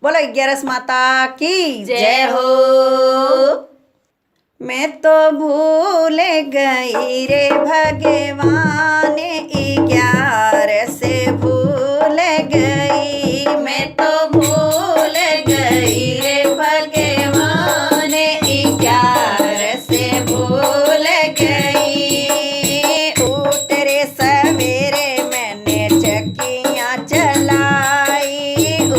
बोलो 11 माता की जय हो। मैं तो भूल गई रे भगवान 11 से भूल गई। मैं तो भूल गई रे भगवान 11 से भूल गई। उठ रे सवेरे मैंने चक्कियाँ चलाई।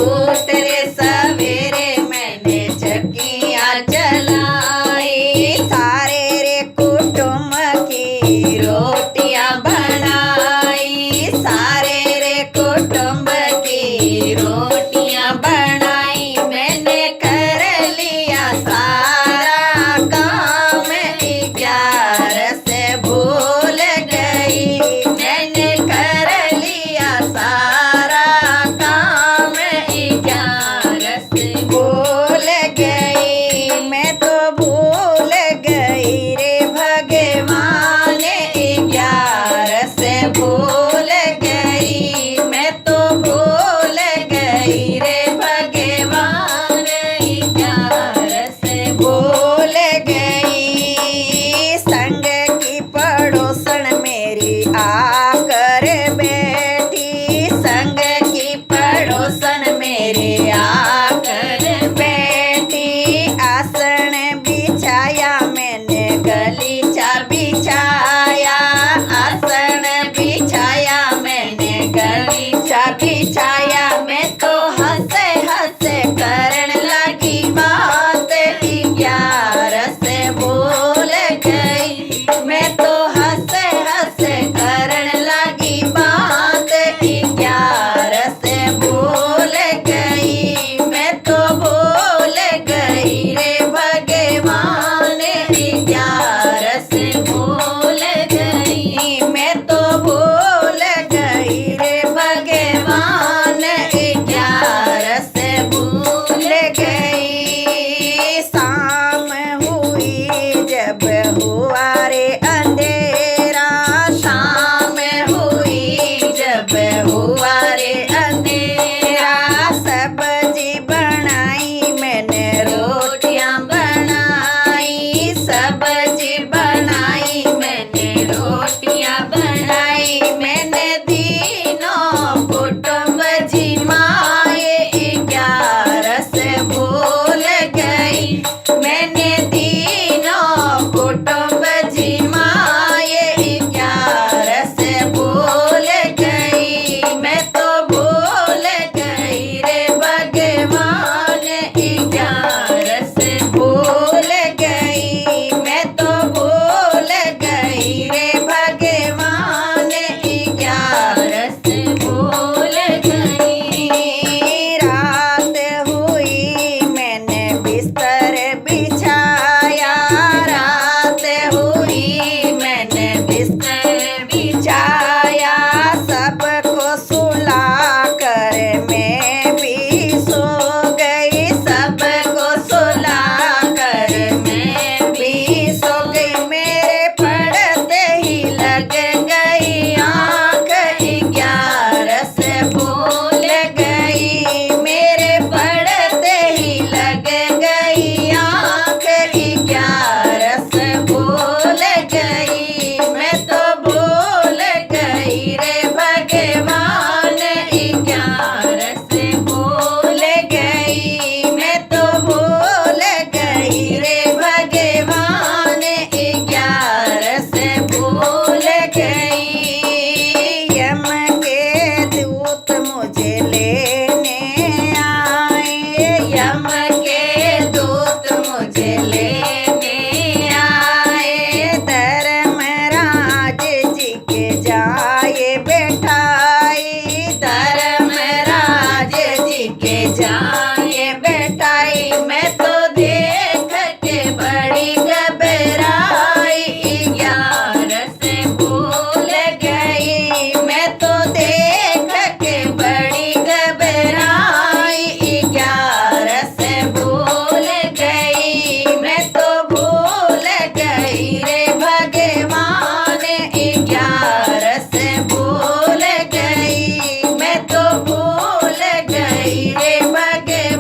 उठ रे सवेरे मैंने चक्कियाँ चलाई। सारे रे कुटुंब की रोटियाँ बनाई। सारे रे कुटुंब की रोटियाँ बनाई। मैंने कर लिया सारा काम 11 से भूल गई। मैंने कर लिया सारा काम 11 से भूल गई। मैं तो भूल गई रे भगवान 11 से भूल गई। मैं तो भूल गई रे भगवान 11 से भूल गई। संग की पड़ोसन मेरी आकर बैठी। संग की पड़ोसन मेरी आकर बैठी। आसन बिछाया मैंने गलीचा बिछाया। आसन बिछाया मैंने गलीचा बिछाया। मैं तो हंसे हंसे करन लगी बात 11 से भूल गई। मैं तो हंसे हंसे करन लगी बात 11 से भूल गई। मैं तो भूल गई रे भगवान 11 से भूल गई। मैं तो भूल गई रे भगवान 11 से भूल गई। शाम हुई जब हुआ रे अंधेरा। शाम हुई जब हुआ रे अंधेरा। सब्जी बनाई मैंने रोटियां बनाई। सब्जी बनाई मैंने रोटियाँ बनाई। मैंने तीनों कुटुंब जिमाए 11 से भूल गई। मैंने तीनों कुटुंब जिमाए 11 से भूल गई। मैं तो भूल गई रे भगवान 11 से भूल गई। मैं तो भूल गई रे भगवान 11 से भूल गई। रात हुई मैंने बिस्तर बिछाया। रात हुई मैंने बिस्तर बिछाया। सबको सुला कर मैं भी सो गई। सबको सुला कर मैं भी सो गई। मेरे पड़ते ही लग गई आँख 11 से भूल गई। मेरे पड़ते ही लग गई आँख 11 से भूल गई। मैं तो भूल गई रे भगवान 11 से भूल गई। मैं तो भूल गई रे भगवान 11 से भूल गई। यम के दूत मुझे लेने आए। यम के दूत मुझे लेने आए। धर्मराज जी के जाए बैठाई। धर्मराज जी के जाए बैठाई। मैं तो देख के बड़ी घबराई 11 से भूल गई। मैं तो देख के बड़ी घबराई 11 से भूल गई। मैं तो भूल गई रे भगवान 11 से भूल गई। मैं तो भूल गई रे भगवान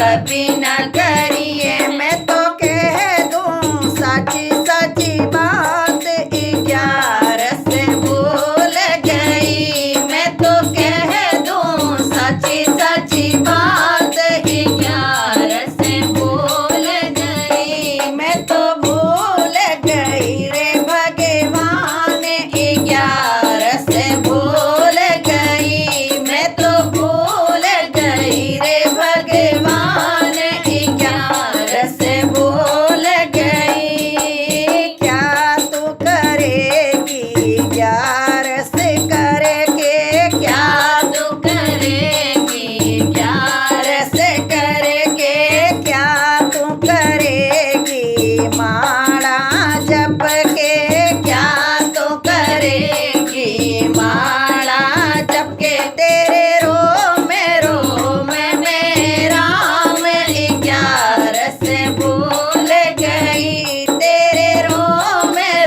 कभी न करिए। मैं तो कह दूं सच्ची सच्ची बात 11 से भूल गई। मैं तो कह दूं सच्ची सच्ची बात 11 से भूल गई। मैं तो भूल गई रे भगवान 11 से भूल गई। मैं तो भूल गई रे भगवान 11 से भूल गई। क्या तू करेगी 11 से करके? क्या तू करेगी 11 से करके? क्या तू करेगी माड़ा जप के? क्या तू करेगी माड़ा जप के? तेरे रोम में राम 11 से भूल गई। तेरे रोम में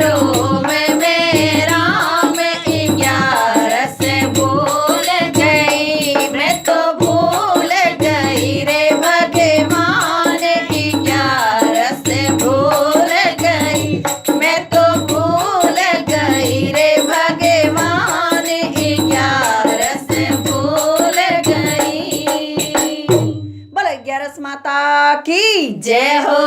राम 11 से भूल गई। मैं तो भूल गई रे भगवान 11 से भूल गई। मैं तो भूल गई रे भगवान 11 से भूल गई। बोलो 11 माता की जय हो।